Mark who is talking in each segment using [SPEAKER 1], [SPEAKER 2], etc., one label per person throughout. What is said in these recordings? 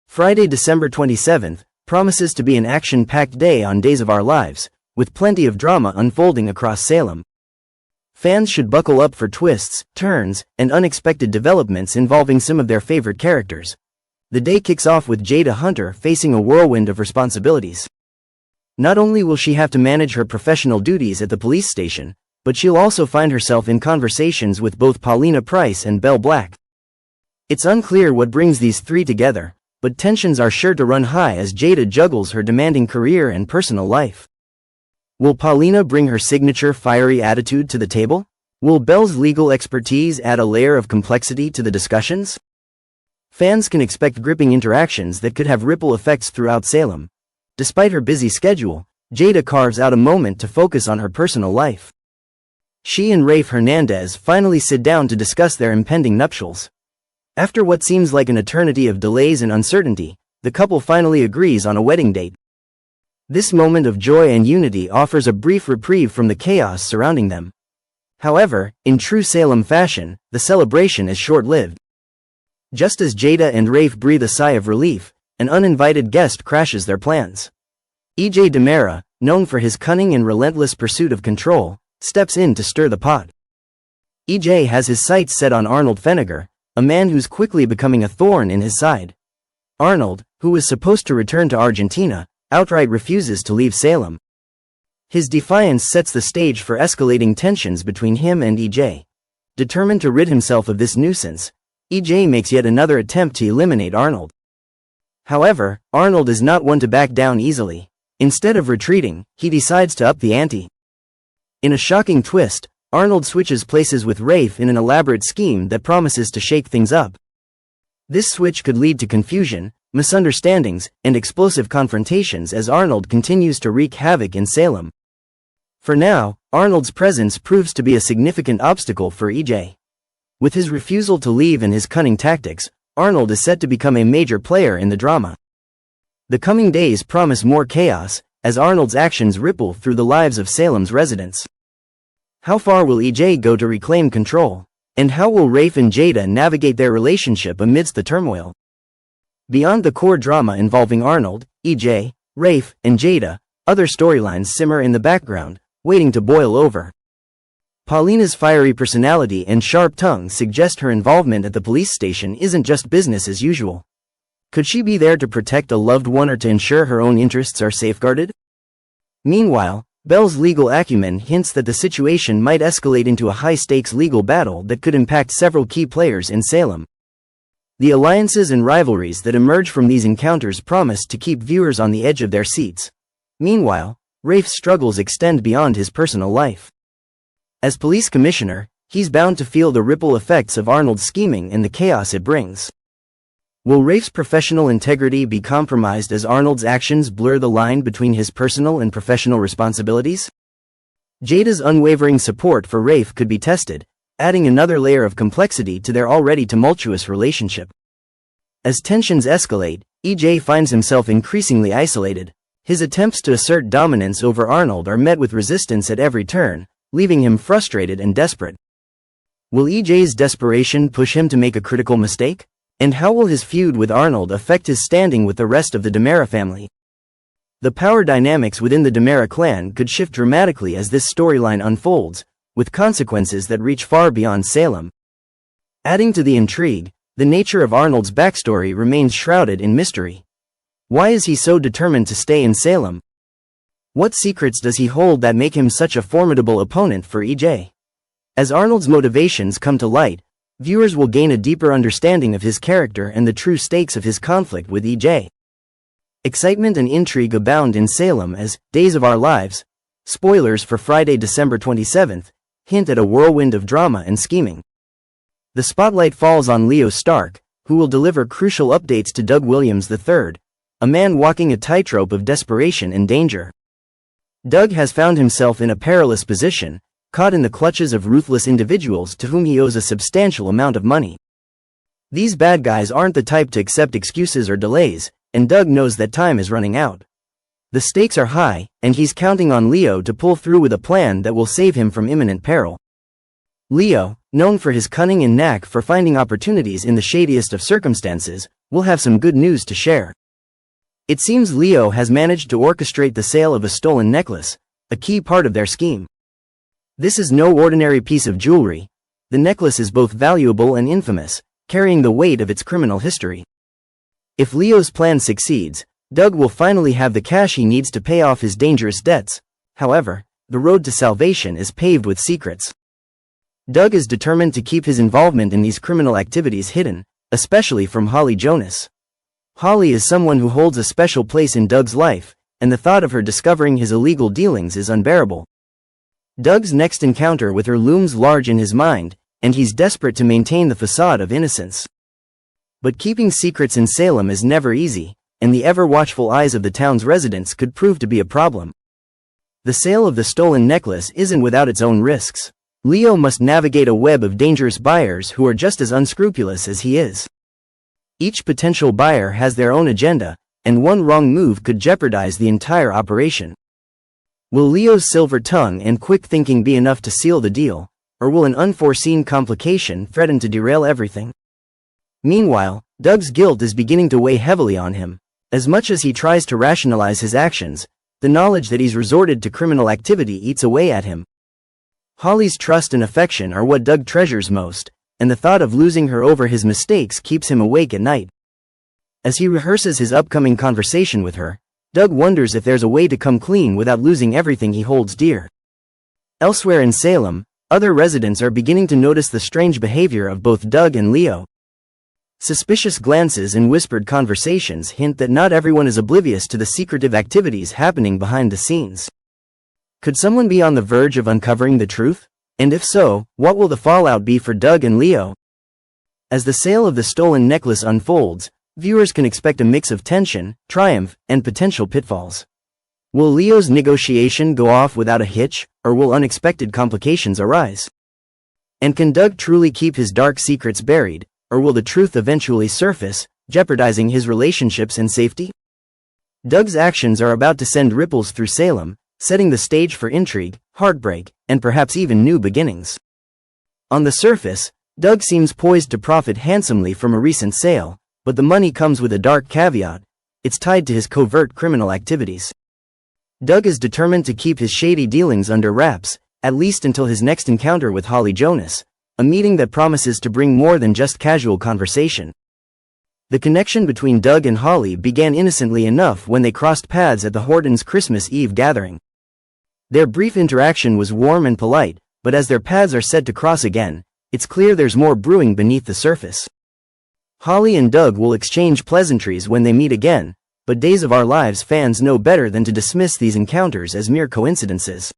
[SPEAKER 1] Friday, December 27th, promises to be an action-packed day on Days of Our Lives, with plenty of drama unfolding across Salem. Fans should buckle up for twists, turns, and unexpected developments involving some of their favorite characters. The day kicks off with Jada Hunter facing a whirlwind of responsibilities. Not only will she have to manage her professional duties at the police station, but she'll also find herself in conversations with both Paulina Price and Belle Black. It's unclear what brings these three together, but tensions are sure to run high as Jada juggles her demanding career and personal life. Will Paulina bring her signature fiery attitude to the table? Will Belle's legal expertise add a layer of complexity to the discussions? Fans can expect gripping interactions that could have ripple effects throughout Salem. Despite her busy schedule, Jada carves out a moment to focus on her personal life. She and Rafe Hernandez finally sit down to discuss their impending nuptials. After what seems like an eternity of delays and uncertainty, the couple finally agrees on a wedding date. This moment of joy and unity offers a brief reprieve from the chaos surrounding them. However, in true Salem fashion, the celebration is short-lived. Just as Jada and Rafe breathe a sigh of relief, an uninvited guest crashes their plans. E.J. DiMera, known for his cunning and relentless pursuit of control, steps in to stir the pot. E.J. has his sights set on Arnold Feniger, a man who's quickly becoming a thorn in his side. Arnold, who was supposed to return to Argentina, outright refuses to leave Salem. His defiance sets the stage for escalating tensions between him and E.J. Determined to rid himself of this nuisance, E.J. makes yet another attempt to eliminate Arnold. However, Arnold is not one to back down easily. Instead of retreating, he decides to up the ante. In a shocking twist, Arnold switches places with Rafe in an elaborate scheme that promises to shake things up. This switch could lead to confusion, misunderstandings, and explosive confrontations as Arnold continues to wreak havoc in Salem. For now, Arnold's presence proves to be a significant obstacle for E.J. With his refusal to leave and his cunning tactics, Arnold is set to become a major player in the drama. The coming days promise more chaos, as Arnold's actions ripple through the lives of Salem's residents. How far will E.J. go to reclaim control? And how will Rafe and Jada navigate their relationship amidst the turmoil? Beyond the core drama involving Arnold, E.J., Rafe, and Jada, other storylines simmer in the background, waiting to boil over. Paulina's fiery personality and sharp tongue suggest her involvement at the police station isn't just business as usual. Could she be there to protect a loved one or to ensure her own interests are safeguarded? Meanwhile, Belle's legal acumen hints that the situation might escalate into a high-stakes legal battle that could impact several key players in Salem. The alliances and rivalries that emerge from these encounters promise to keep viewers on the edge of their seats. Meanwhile, Rafe's struggles extend beyond his personal life. As police commissioner, he's bound to feel the ripple effects of Arnold's scheming and the chaos it brings. Will Rafe's professional integrity be compromised as Arnold's actions blur the line between his personal and professional responsibilities? Jada's unwavering support for Rafe could be tested, adding another layer of complexity to their already tumultuous relationship. As tensions escalate, E.J. finds himself increasingly isolated. His attempts to assert dominance over Arnold are met with resistance at every turn, leaving him frustrated and desperate. Will E.J.'s desperation push him to make a critical mistake? And how will his feud with Arnold affect his standing with the rest of the DiMera family? The power dynamics within the DiMera clan could shift dramatically as this storyline unfolds, with consequences that reach far beyond Salem. Adding to the intrigue, the nature of Arnold's backstory remains shrouded in mystery. Why is he so determined to stay in Salem? What secrets does he hold that make him such a formidable opponent for E.J.? As Arnold's motivations come to light, viewers will gain a deeper understanding of his character and the true stakes of his conflict with E.J. Excitement and intrigue abound in Salem as Days of Our Lives, spoilers for Friday, December 27th, hint at a whirlwind of drama and scheming. The spotlight falls on Leo Stark, who will deliver crucial updates to Doug Williams III, a man walking a tightrope of desperation and danger. Doug has found himself in a perilous position, caught in the clutches of ruthless individuals to whom he owes a substantial amount of money. These bad guys aren't the type to accept excuses or delays, and Doug knows that time is running out. The stakes are high, and he's counting on Leo to pull through with a plan that will save him from imminent peril. Leo, known for his cunning and knack for finding opportunities in the shadiest of circumstances, we'll have some good news to share. It seems Leo has managed to orchestrate the sale of a stolen necklace, a key part of their scheme. This is no ordinary piece of jewelry. The necklace is both valuable and infamous, carrying the weight of its criminal history. If Leo's plan succeeds, Doug will finally have the cash he needs to pay off his dangerous debts. However, the road to salvation is paved with secrets. Doug is determined to keep his involvement in these criminal activities hidden, especially from Holly Jonas. Holly is someone who holds a special place in Doug's life, and the thought of her discovering his illegal dealings is unbearable. Doug's next encounter with her looms large in his mind, and he's desperate to maintain the facade of innocence. But keeping secrets in Salem is never easy, and the ever-watchful eyes of the town's residents could prove to be a problem. The sale of the stolen necklace isn't without its own risks. Leo must navigate a web of dangerous buyers who are just as unscrupulous as he is. Each potential buyer has their own agenda, and one wrong move could jeopardize the entire operation. Will Leo's silver tongue and quick thinking be enough to seal the deal, or will an unforeseen complication threaten to derail everything? Meanwhile, Doug's guilt is beginning to weigh heavily on him. As much as he tries to rationalize his actions, the knowledge that he's resorted to criminal activity eats away at him. Holly's trust and affection are what Doug treasures most, and the thought of losing her over his mistakes keeps him awake at night. As he rehearses his upcoming conversation with her, Doug wonders if there's a way to come clean without losing everything he holds dear. Elsewhere in Salem, other residents are beginning to notice the strange behavior of both Doug and Leo. Suspicious glances and whispered conversations hint that not everyone is oblivious to the secretive activities happening behind the scenes. Could someone be on the verge of uncovering the truth? And if so, what will the fallout be for Doug and Leo? As the sale of the stolen necklace unfolds, viewers can expect a mix of tension, triumph, and potential pitfalls. Will Leo's negotiation go off without a hitch, or will unexpected complications arise? And can Doug truly keep his dark secrets buried, or will the truth eventually surface, jeopardizing his relationships and safety? Doug's actions are about to send ripples through Salem, setting the stage for intrigue, heartbreak, and perhaps even new beginnings. On the surface, Doug seems poised to profit handsomely from a recent sale, but the money comes with a dark caveat: it's tied to his covert criminal activities. Doug is determined to keep his shady dealings under wraps, at least until his next encounter with Holly Jonas, a meeting that promises to bring more than just casual conversation. The connection between Doug and Holly began innocently enough when they crossed paths at the Hortons' Christmas Eve gathering. Their brief interaction was warm and polite, but as their paths are set to cross again, it's clear there's more brewing beneath the surface. Holly and Doug will exchange pleasantries when they meet again, but Days of Our Lives fans know better than to dismiss these encounters as mere coincidences.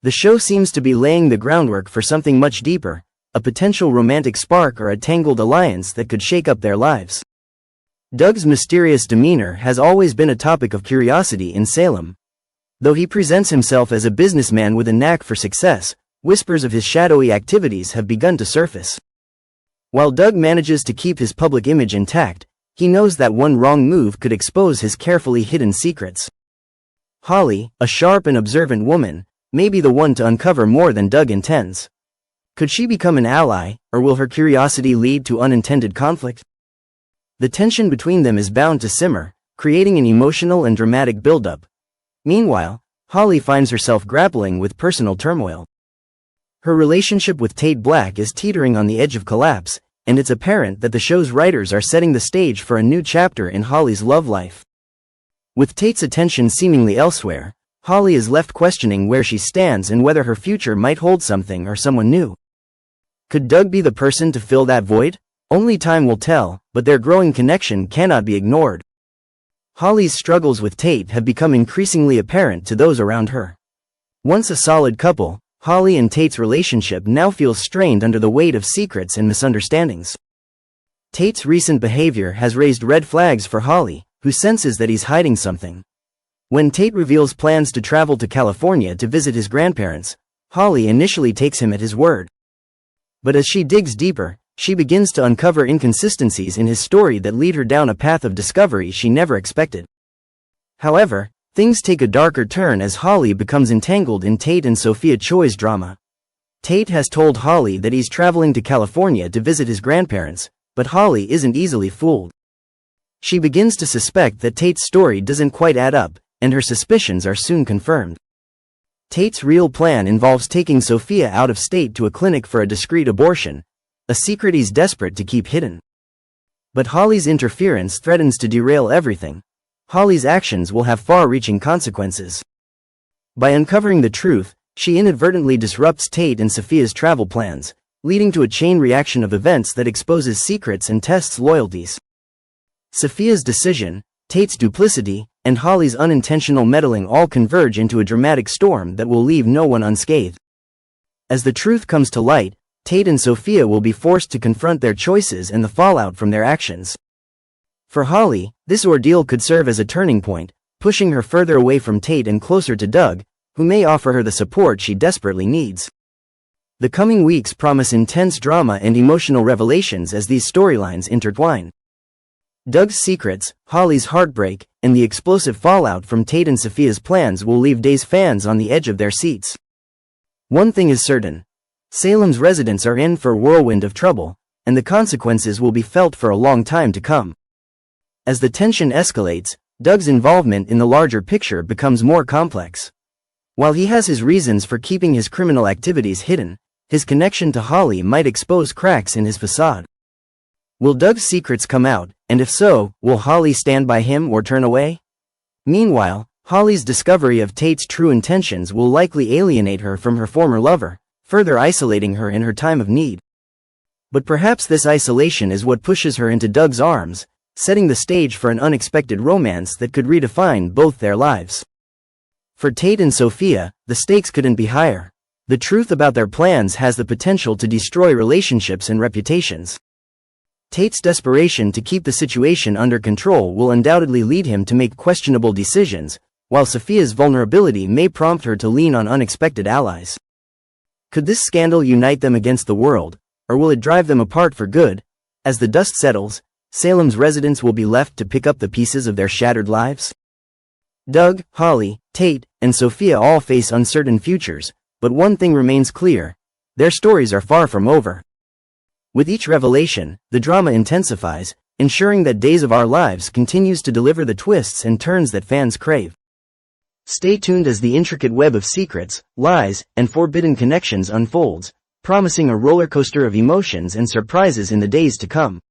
[SPEAKER 1] The show seems to be laying the groundwork for something much deeper, a potential romantic spark or a tangled alliance that could shake up their lives. Doug's mysterious demeanor has always been a topic of curiosity in Salem. Though he presents himself as a businessman with a knack for success, whispers of his shadowy activities have begun to surface. While Doug manages to keep his public image intact, he knows that one wrong move could expose his carefully hidden secrets. Holly, a sharp and observant woman, may be the one to uncover more than Doug intends. Could she become an ally, or will her curiosity lead to unintended conflict? The tension between them is bound to simmer, creating an emotional and dramatic buildup. Meanwhile, Holly finds herself grappling with personal turmoil. Her relationship with Tate Black is teetering on the edge of collapse, and it's apparent that the show's writers are setting the stage for a new chapter in Holly's love life. With Tate's attention seemingly elsewhere, Holly is left questioning where she stands and whether her future might hold something or someone new. Could Doug be the person to fill that void? Only time will tell, but their growing connection cannot be ignored. Holly's struggles with Tate have become increasingly apparent to those around her. Once a solid couple, Holly and Tate's relationship now feels strained under the weight of secrets and misunderstandings. Tate's recent behavior has raised red flags for Holly, who senses that he's hiding something. When Tate reveals plans to travel to California to visit his grandparents, Holly initially takes him at his word. But as she digs deeper, she begins to uncover inconsistencies in his story that lead her down a path of discovery she never expected. However, things take a darker turn as Holly becomes entangled in Tate and Sophia Choi's drama. Tate has told Holly that he's traveling to California to visit his grandparents, but Holly isn't easily fooled. She begins to suspect that Tate's story doesn't quite add up, and her suspicions are soon confirmed. Tate's real plan involves taking Sophia out of state to a clinic for a discreet abortion, a secret he's desperate to keep hidden. But Holly's interference threatens to derail everything. Holly's actions will have far-reaching consequences. By uncovering the truth, she inadvertently disrupts Tate and Sophia's travel plans, leading to a chain reaction of events that exposes secrets and tests loyalties. Sophia's decision, Tate's duplicity, and Holly's unintentional meddling all converge into a dramatic storm that will leave no one unscathed. As the truth comes to light, Tate and Sophia will be forced to confront their choices and the fallout from their actions. For Holly, this ordeal could serve as a turning point, pushing her further away from Tate and closer to Doug, who may offer her the support she desperately needs. The coming weeks promise intense drama and emotional revelations as these storylines intertwine. Doug's secrets, Holly's heartbreak, and the explosive fallout from Tate and Sophia's plans will leave Day's fans on the edge of their seats. One thing is certain. Salem's residents are in for a whirlwind of trouble, and the consequences will be felt for a long time to come. As the tension escalates, Doug's involvement in the larger picture becomes more complex. While he has his reasons for keeping his criminal activities hidden, his connection to Holly might expose cracks in his facade. Will Doug's secrets come out, and if so, will Holly stand by him or turn away? Meanwhile, Holly's discovery of Tate's true intentions will likely alienate her from her former lover, further isolating her in her time of need. But perhaps this isolation is what pushes her into Doug's arms, setting the stage for an unexpected romance that could redefine both their lives. For Tate and Sophia, the stakes couldn't be higher. The truth about their plans has the potential to destroy relationships and reputations. Tate's desperation to keep the situation under control will undoubtedly lead him to make questionable decisions, while Sophia's vulnerability may prompt her to lean on unexpected allies. Could this scandal unite them against the world, or will it drive them apart for good? As the dust settles, Salem's residents will be left to pick up the pieces of their shattered lives. Doug, Holly, Tate, and Sophia all face uncertain futures, but one thing remains clear: their stories are far from over. With each revelation, the drama intensifies, ensuring that Days of Our Lives continues to deliver the twists and turns that fans crave. Stay tuned as the intricate web of secrets, lies, and forbidden connections unfolds, promising a roller coaster of emotions and surprises in the days to come.